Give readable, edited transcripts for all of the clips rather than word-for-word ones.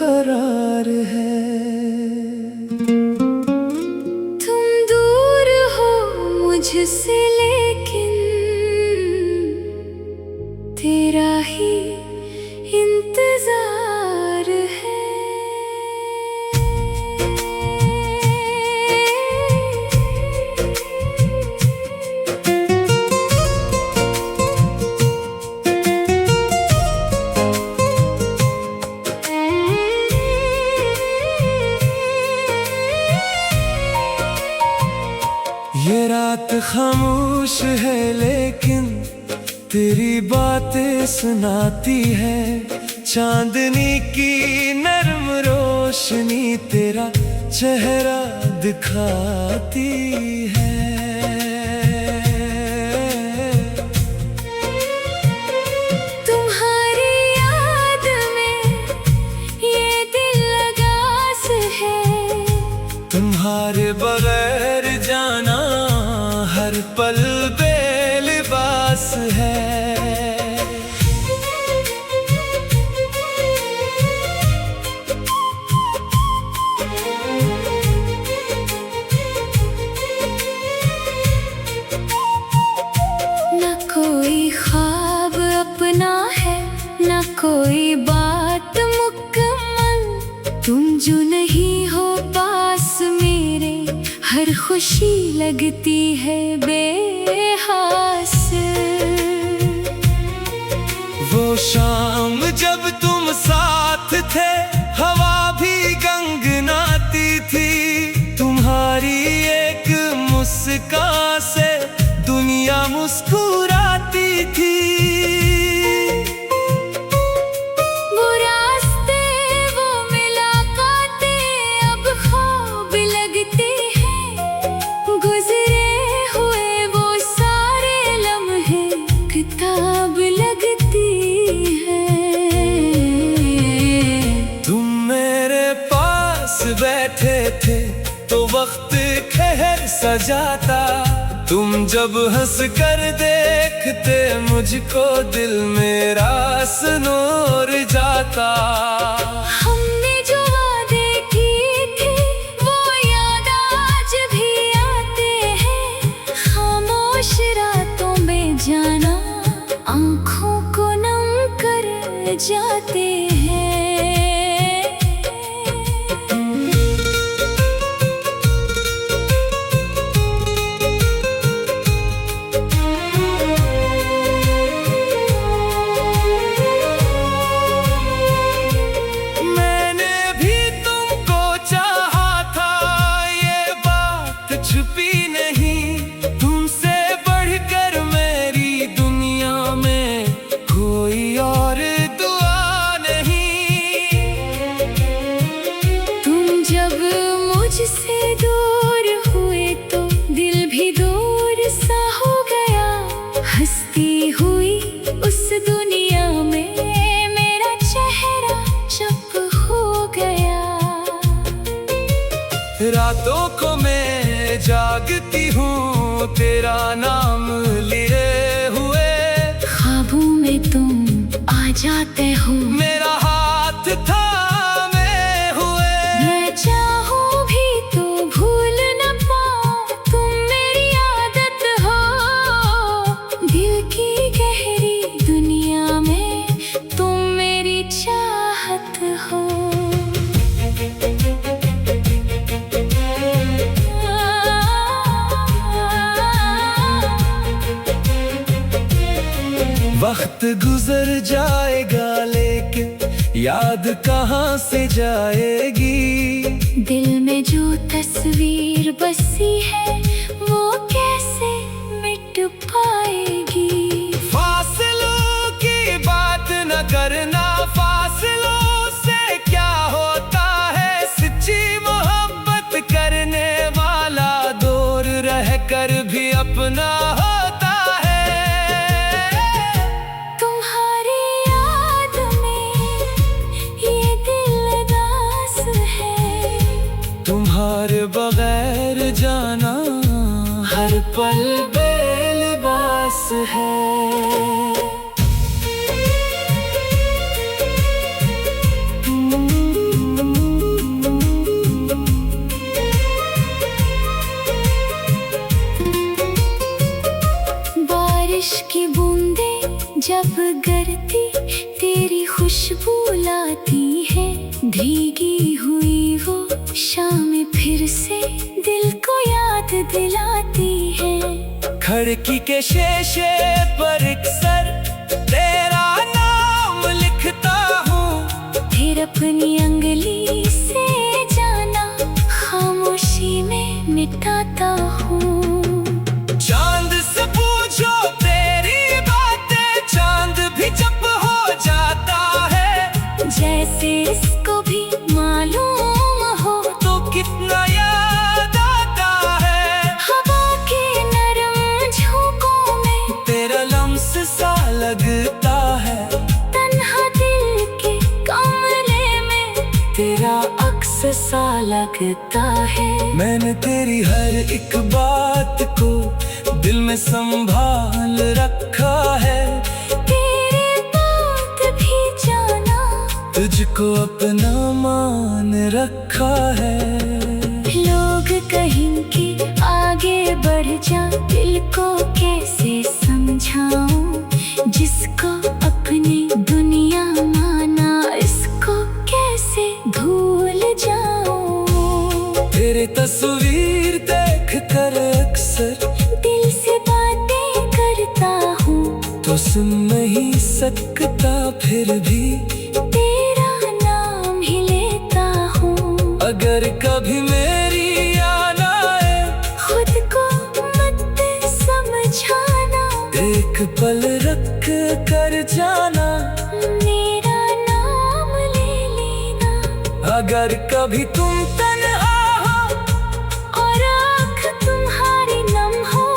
बेकरार है। तुम दूर हो मुझसे लेकिन तेरा ही इंतजार है। ये रात खामोश है लेकिन तेरी बातें सुनाती है। चांदनी की नरम रोशनी तेरा चेहरा दिखाती है। तुम्हारी याद में ये दिल लगास है। तुम्हारे बगैर जाना हर पल बेलिबास है। न कोई ख्वाब अपना है, न कोई बात मुकम्मल। तुम जो नहीं हो पास मेरे, हर खुशी लगती है बेहासिल। वो शाम जब तुम साथ थे, हवा भी गंगनाती थी। तुम्हारी एक मुस्कान से दुनिया मुस्कुराती थी। वो रास्ते, वो मुलाकातें अब ख्वाब लगते हैं। गुजरे हुए वो सारे लम्हे किताब लगती है। तुम मेरे पास बैठे थे तो वक्त खैर सजाता। तुम जब हंस कर देखते मुझको, दिल मेरा सनोर जाता। हमने जो वादे किए थे वो याद आज भी आते हैं। खामोश रातों में जाना आँखों को नम कर जाते हैं। छुपी नहीं तुमसे बढ़कर मेरी दुनिया में कोई और दुआ नहीं। तुम जब मुझसे दूर हुए तो दिल भी दूर सा हो गया। हंसती हुई उस दुनिया में मेरा चेहरा चुप हो गया। रातों को मैं जागती हूँ तेरा नाम लिए हुए। ख्वाबों में तुम आ जाते हो मेरा हाथ थामे हुए। मैं चाहूँ भी तो भूल न पाऊँ, तुम मेरी आदत हो। दिल की गहरी दुनिया में तुम मेरी चाहत हो। वक्त गुजर जाएगा लेकिन याद कहाँ से जाएगी। दिल में जो तस्वीर बसी है वो कैसे मिट पाएगी। फासलों की बात न करना, फासलों से क्या होता है। सच्ची मोहब्बत करने वाला दूर रहकर भी अपना होता है। तुम्हारे बगैर जाना हर पल बेलिबास है। भीगी हुई वो शाम फिर से दिल को याद दिलाती है। खिड़की के शीशे पर अक्सर तेरा नाम लिखता हूँ, फिर अपनी अंगली से जाना खामोशी में मिटाता हूँ। चांद से पूछो तेरी बातें, चांद भी चुप हो जाता है। जैसे इसको भी मालूम हो तो कितना याद आता है। हवा के नरम झोंकों में तेरा लम्स सा लगता है। तन्हा दिल के कमरे में तेरा अक्स सा लगता है। मैंने तेरी हर एक बात को दिल में संभाल रखा है। तेरे बात भी जाना, तुझको अपना मान रखा है। लोग कहेंगे आगे बढ़ जा, दिल को कैसे समझाऊं। जिसको अपनी दुनिया माना, इसको कैसे भूल जाऊं। तेरे तस्वीर देख कर अक्सर दिल से बातें करता हूँ, तो सुन नहीं सकता फिर भी तेरा नाम ही लेता हूँ। अगर कभी मेरी याद आए, खुद को मत समझाना, एक पल रख कर जाना, मेरा नाम ले लेना। अगर कभी तुम तन्हा हो और आँख तुम्हारी नम हो,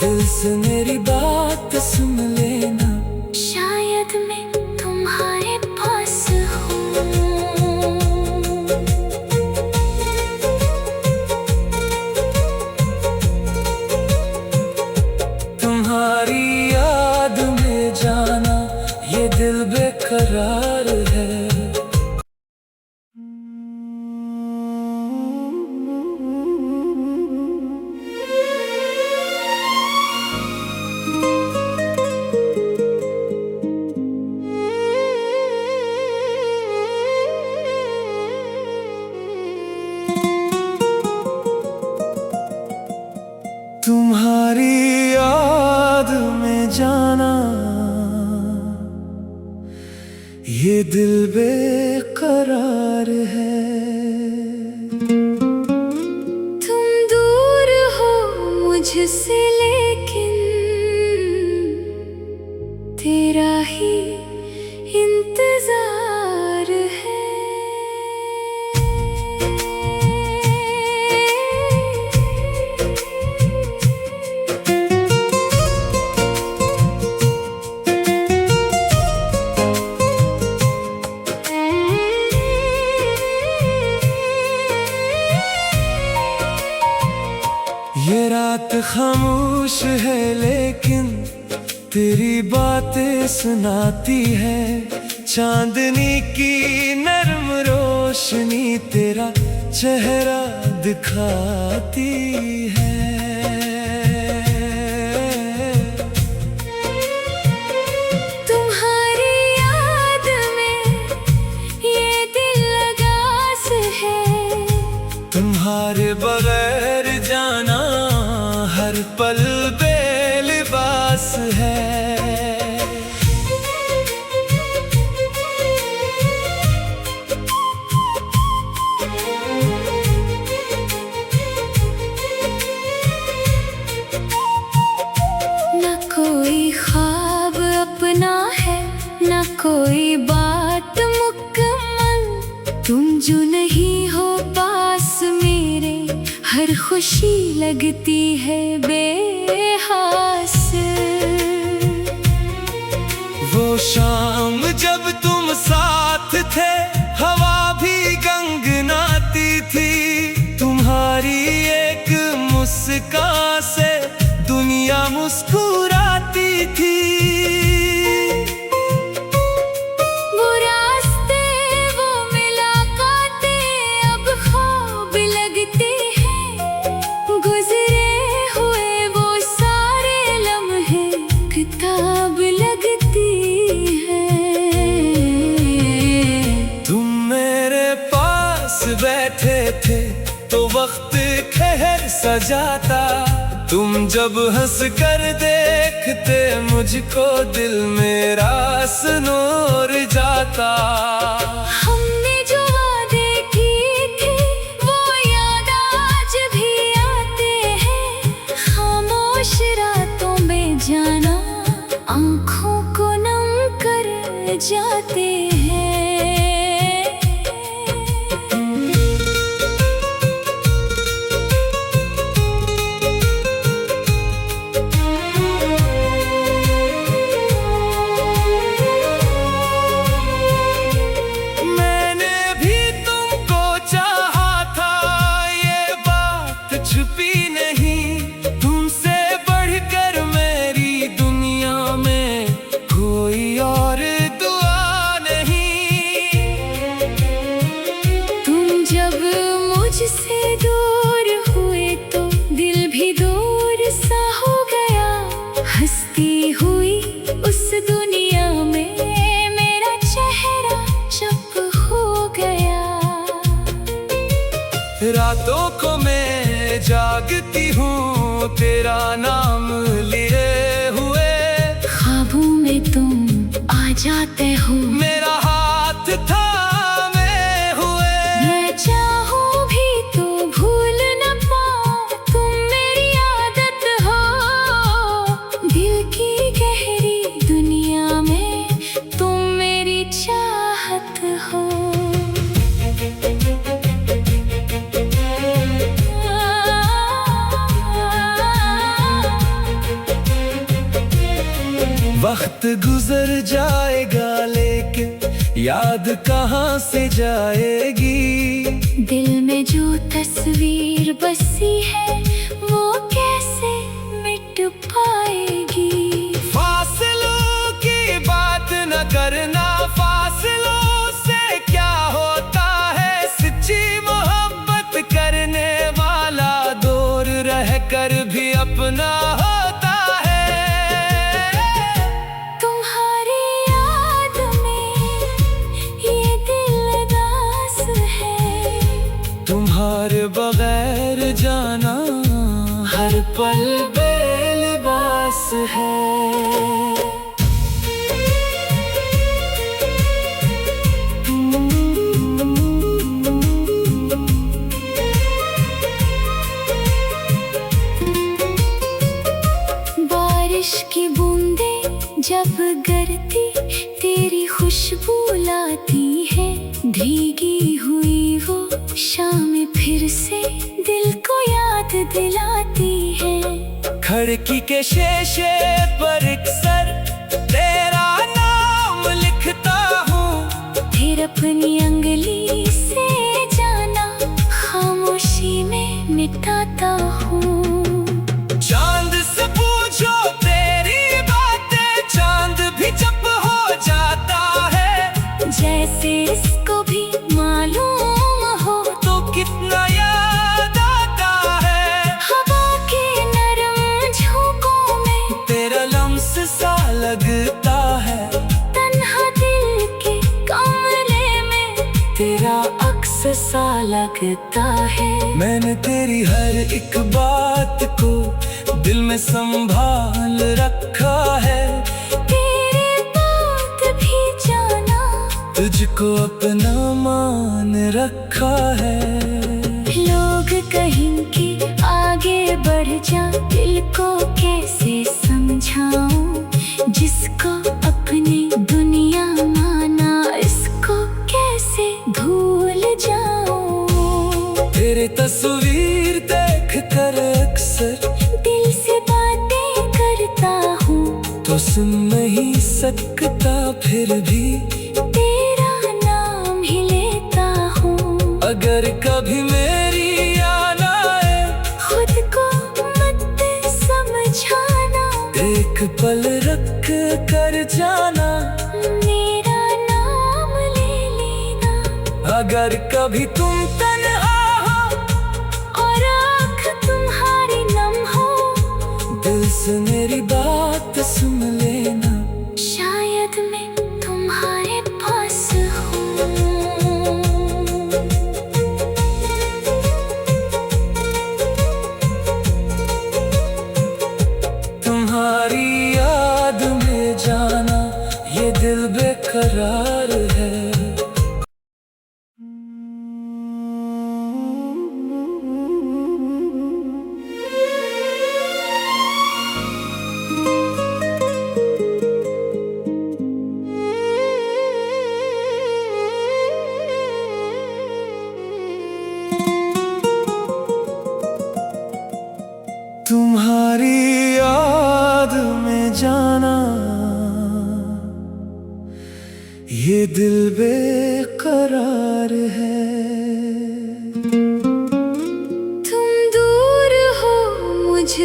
दिल से मेरी बात सुन लेना। शायद मैं तुम्हारे पास हूँ। तुम्हारी याद में जाना, ये दिल बेकरार है। तुम्हारी याद में जाना, ये दिल बेकरार है। तुम दूर हो मुझसे, लेकिन तेरा ही इंतजार है। ये रात खामोश है, लेकिन तेरी बातें सुनाती है। चांदनी की नरम रोशनी तेरा चेहरा दिखाती है। तुम्हारी याद में ये दिल लगास है। तुम्हारे बगैर जाना हर पल बेलिबास है। न कोई ख्वाब अपना है, न कोई बात मुकम्मल। तुम जो नहीं हो पास मेरे, हर खुशी लगती है बेहासिल। वो शाम जब तुम साथ थे, हवा भी गंगनाती थी। तुम्हारी एक मुस्कान से दुनिया मुस्कुराती थी। वो रास्ते, वो मुलाकातें अब ख्वाब लगते हैं। गुजरे हुए वो सारे लम्हे किताब लगती है। तुम मेरे पास बैठे थे तो वक्त खैर सजाता। तुम जब हंस कर देखते मुझको दिल मेरा सनोर जाता। हमने जो वादे किए थे वो याद आज भी आते हैं। खामोश रातों में जाना आँखों को नम कर जाते हैं। छुपी नहीं तुमसे बढ़कर मेरी दुनिया में कोई और दुआ नहीं। तुम जब मुझसे दूर हुए तो दिल भी दूर सा हो गया। हंसती हुई उस दुनिया में मेरा चेहरा चुप हो गया। रातों को मैं जागती हूँ तेरा नाम लिए हुए। ख्वाबों में तुम आ जाते हो मेरा हाथ थामे हुए। मैं चाहूँ भी तो भूल न पाऊँ तुम मेरी आदत हो। दिल की गहरी दुनिया में तुम मेरी चाहत हो। वक्त गुजर जाएगा लेकिन याद कहाँ से जाएगी। दिल में जो तस्वीर बसी है वो कैसे मिट पाएगी। फासलों की बात न करना, फासलों से क्या होता है। सच्ची मोहब्बत करने वाला दूर रहकर भी अपना होता है। तुम्हारे बगैर जाना हर पल बेलिबास है। बारिश की बूंदें जब गिरती तेरी खुशबू लाती है। भीगी हुई वो शाम फिर से दिल को याद दिलाती है। खिड़की के शीशे पर अक्सर तेरा नाम लिखता हूँ। फिर अपनी उंगली से जाना खामोशी में मिटाता हूँ। चांद से पूछो तेरी बातें, चांद भी चुप हो जाता है। जैसे इसको भी मालूम हो तो कितना याद आता है। हवा के नरम झोंकों में तेरा लम्स सा लगता है। तन्हा दिल के कमरे में तेरा अक्स सा लगता है। मैंने तेरी हर एक बात को दिल में संभाल रखा है। तेरी बात भी जाना तुझको अपना मान रखा है। लोग कहेंगे आगे बढ़ जा, दिल को कैसे समझाऊं। जिसको अपनी दुनिया माना इसको कैसे भूल जाऊं। तेरे तस्वीर देख कर अक्सर दिल से बातें करता हूँ तो सुन नहीं सकता, फिर भी तेरा नाम ही लेता हूँ। अगर कभी मेरी याद आए खुद को मत समझाना। एक पल रख कर जाना, मेरा नाम ले लेना। अगर कभी तुम तन्हा हो और आँख तुम्हारी नम हो, दिल से मेरी बात सुन लेना। शायद मैं तुम्हारे पास हूँ।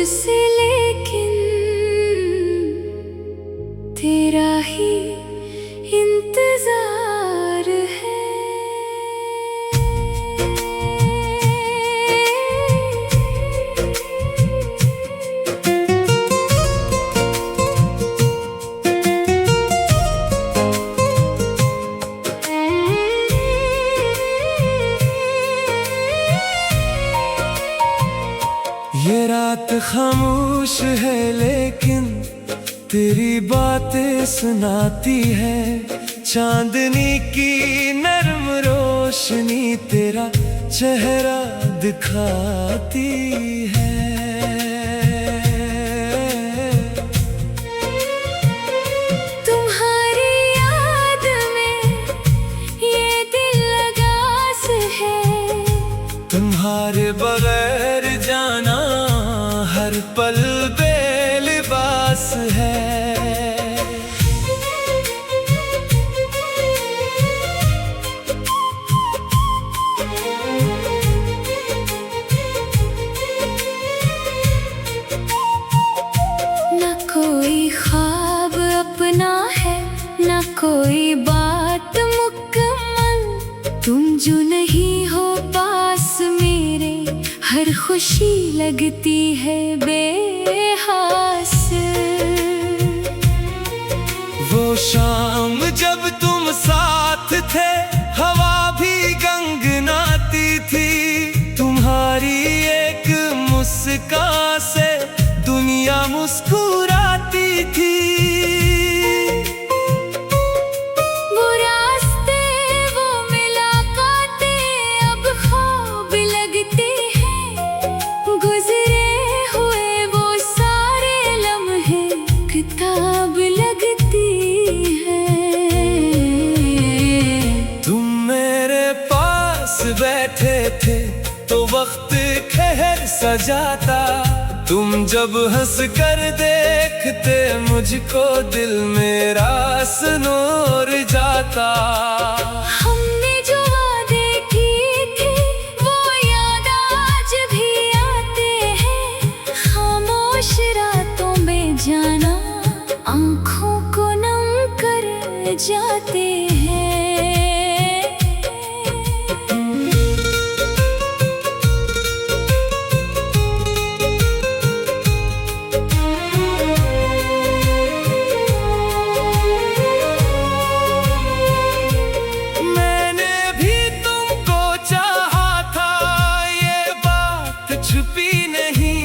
मुझसे, लेकिन तेरा ही इंतजार है। ये रात खामोश है लेकिन तेरी बातें सुनाती है। चांदनी की नरम रोशनी तेरा चेहरा दिखाती है। तुम्हारी याद में ये दिल लगास है। तुम्हारे बगैर जाना हर पल बेलिबास है। न कोई ख्वाब अपना है, न कोई बात मुकम्मल। तुम जो नहीं हो पास मेरे, हर खुशी लगती है बेहासिल। वो शाम जब तुम साथ थे, हवा भी गंगनाती थी। तुम्हारी एक मुस्कान से दुनिया मुस्कुराती थी। वो रास्ते, वो मुलाकातें अब ख्वाब लगते हैं। गुजरे हुए वो सारे लम्हे किताब लगती है। तुम मेरे पास बैठे थे तो वक्त खैर सजाता। तुम जब हंस कर देखते मुझको, दिल मेरा सनोर जाता। हमने जो वादे किए थे वो याद आज भी आते हैं। खामोश रातों में जाना आँखों को नम कर जाते हैं। मैंने भी तुमको चाहा था, ये बात छुपी नहीं।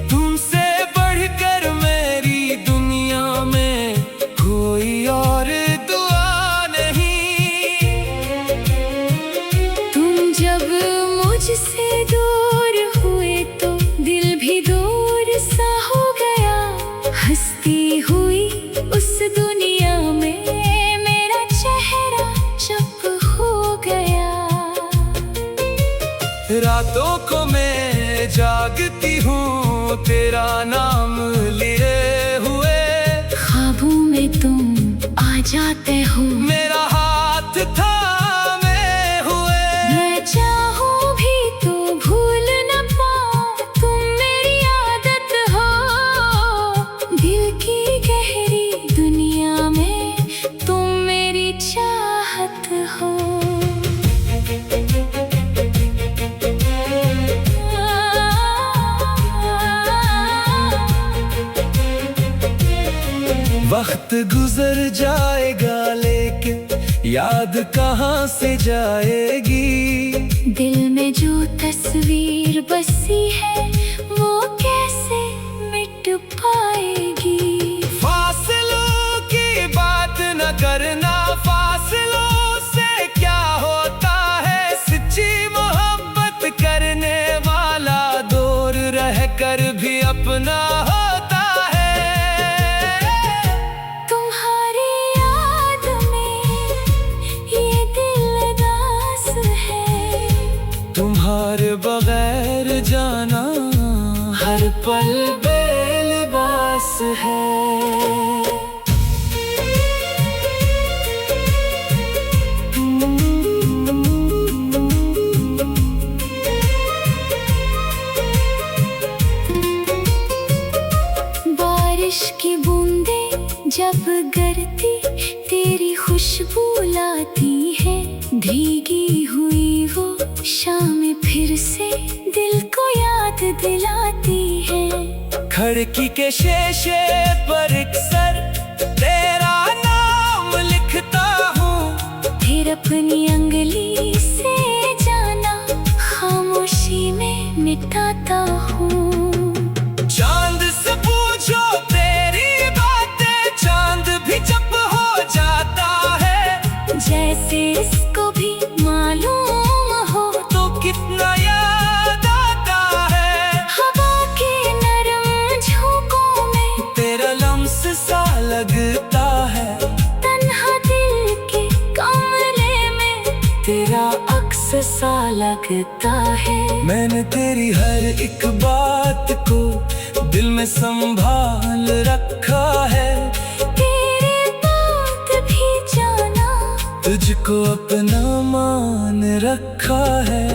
तुमसे बढ़कर मेरी दुनिया में कोई और दुआ नहीं। तुम जब मुझसे दूर हुए तो दिल भी दूर सा हो गया। हंसती हुई उस दुनिया में मेरा चेहरा चुप हो गया। रातों को मैं जागती हूँ तेरा नाम लिए हुए। ख्वाबों में तुम आ जाते हो, मेरा हाथ थामे हुए। मैं चाहूं भी तो भूल न पाऊं, तुम मेरी आदत हो। दिल की गहरी दुनिया में तुम मेरी चाहत हो। वक्त गुजर जाएगा लेकिन याद कहाँ से जाएगी। दिल में जो तस्वीर बसी है वो कैसे मिट पाएगी। फासलों की बात न करना, फासलों से क्या होता है। सच्ची मोहब्बत करने वाला दूर रहकर भी अपना होता है। तुम्हारी याद में ये दिल उदास है। तुम्हारे बगैर जाना हर पल बेलिबास है। शाम फिर से दिल को याद दिलाती है। खिड़की के शीशे पर अक्सर तेरा नाम लिखता हूँ, फिर अपनी अंगली से जाना खामोशी में मिटाता हूँ। चांद से पूछो तेरी बातें, चांद भी चुप हो जाता है। जैसे इसको भी मालूम हो तो कितना याद आता है। हवा के नरम झोंकों में तेरा लम्स सा लगता है। तन्हा दिल के कमरे में तेरा अक्स सा लगता है। मैंने तेरी हर एक बात को दिल में संभाल रखा है। तेरी बात भी जाना, तुझको अपना मान रखा है।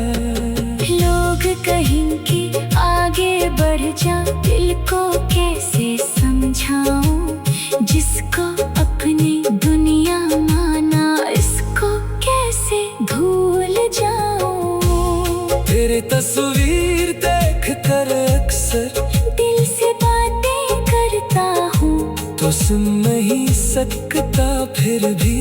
लोग कहेंगे आगे बढ़ जा, दिल को कैसे समझाऊं। जिसको अपनी दुनिया माना, इसको कैसे भूल जाऊं। तेरे तस्वीर देख कर अक्सर दिल से बातें करता हूँ, तो सुन नहीं सकता फिर भी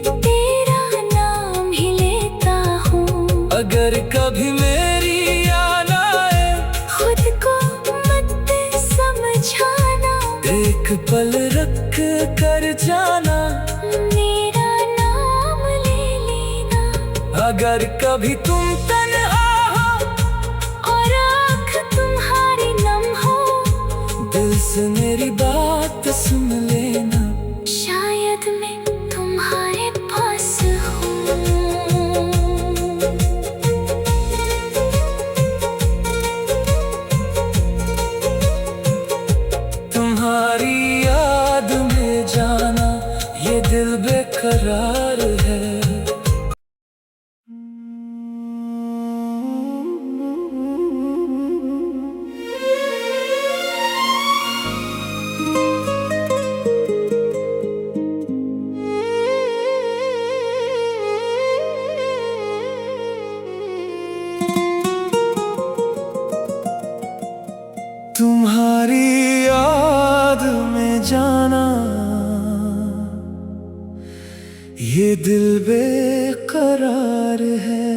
तेरा नाम ही लेता हूँ। अगर कभी मेरी याद आए, खुद को मत समझाना, एक पल रख कर जाना, मेरा नाम ले लेना। अगर कभी तुम तन्हा हो और आँख तुम्हारी नम हो, दिल से मेरी बात सुन लेना। शायद मैं तुम्हारे पास हूँ। तुम्हारी याद में जाना, ये दिल बेकरार है। तुम्हारी याद में जाना, ये दिल बेकरार है।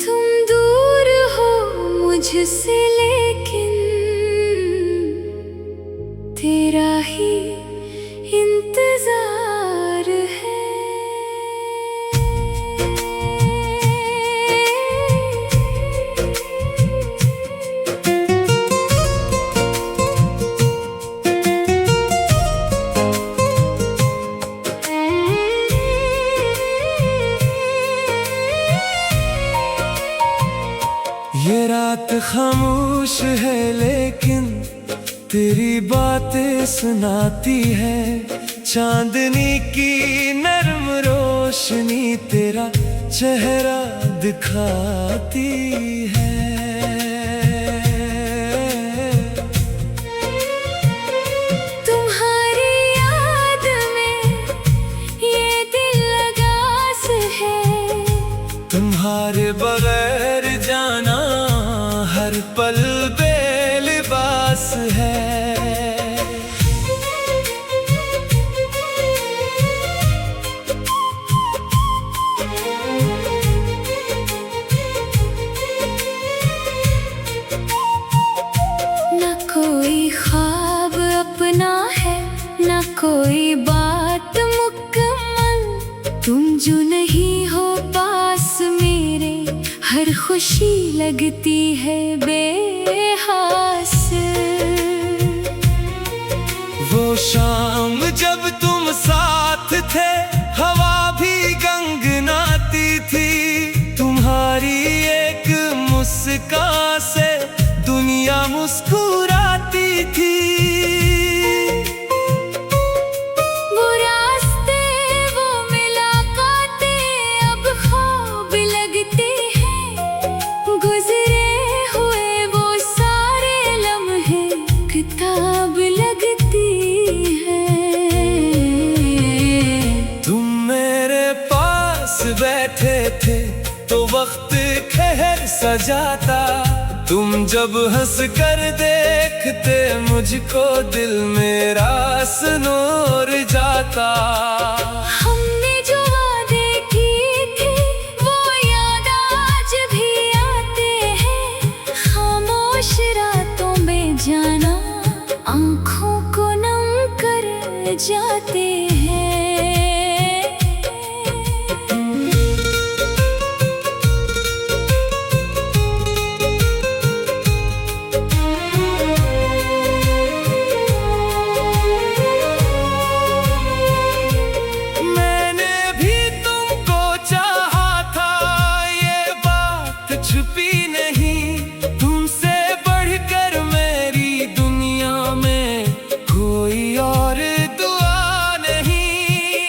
तुम दूर हो मुझसे, लेकिन तेरा ही इंतजार है। ये रात खामोश है, लेकिन तेरी बातें सुनाती है। चांदनी की नरम रोशनी तेरा चेहरा दिखाती है। तुम्हारी याद में ये दिल लगास है। तुम्हारे बगैर जाना हर पल बेलिबास है। न कोई ख्वाब अपना है, न कोई बात मुकम्मल। तुम जो नहीं हो पास मेरे, हर खुशी लगती है बेहासिल। वो शाम जब तुम साथ थे, हवा भी गंगनाती थी। तुम्हारी एक मुस्कान से दुनिया मुस्कुराती थी। वो रास्ते, वो मुलाकातें अब ख्वाब लगते हैं। गुजरे हुए वो सारे लम्हे किताब लगती है। तुम मेरे पास बैठ बैठे थे तो वक्त खैर सजाता, तुम जब हंस कर देखते मुझको दिल मेरा सनोर जाता। हमने जो वादे किए थे वो याद आज भी आते हैं, खामोश रातों में जाना आँखों को नम कर जाते हैं। छुपी नहीं तुमसे बढ़कर मेरी दुनिया में कोई और दुआ नहीं।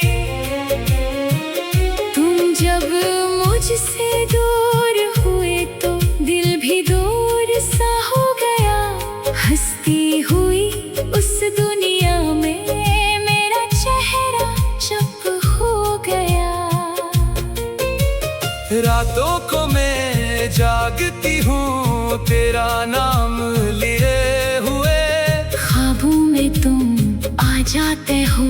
तुम जब मुझसे दूर हुए तो दिल भी दूर सा हो गया, हंसती हुई उस दुनिया में मेरा चेहरा चुप हो गया। रातों को मैं जागती हूँ तेरा नाम लिए हुए, ख्वाबों में तुम आ जाते हो।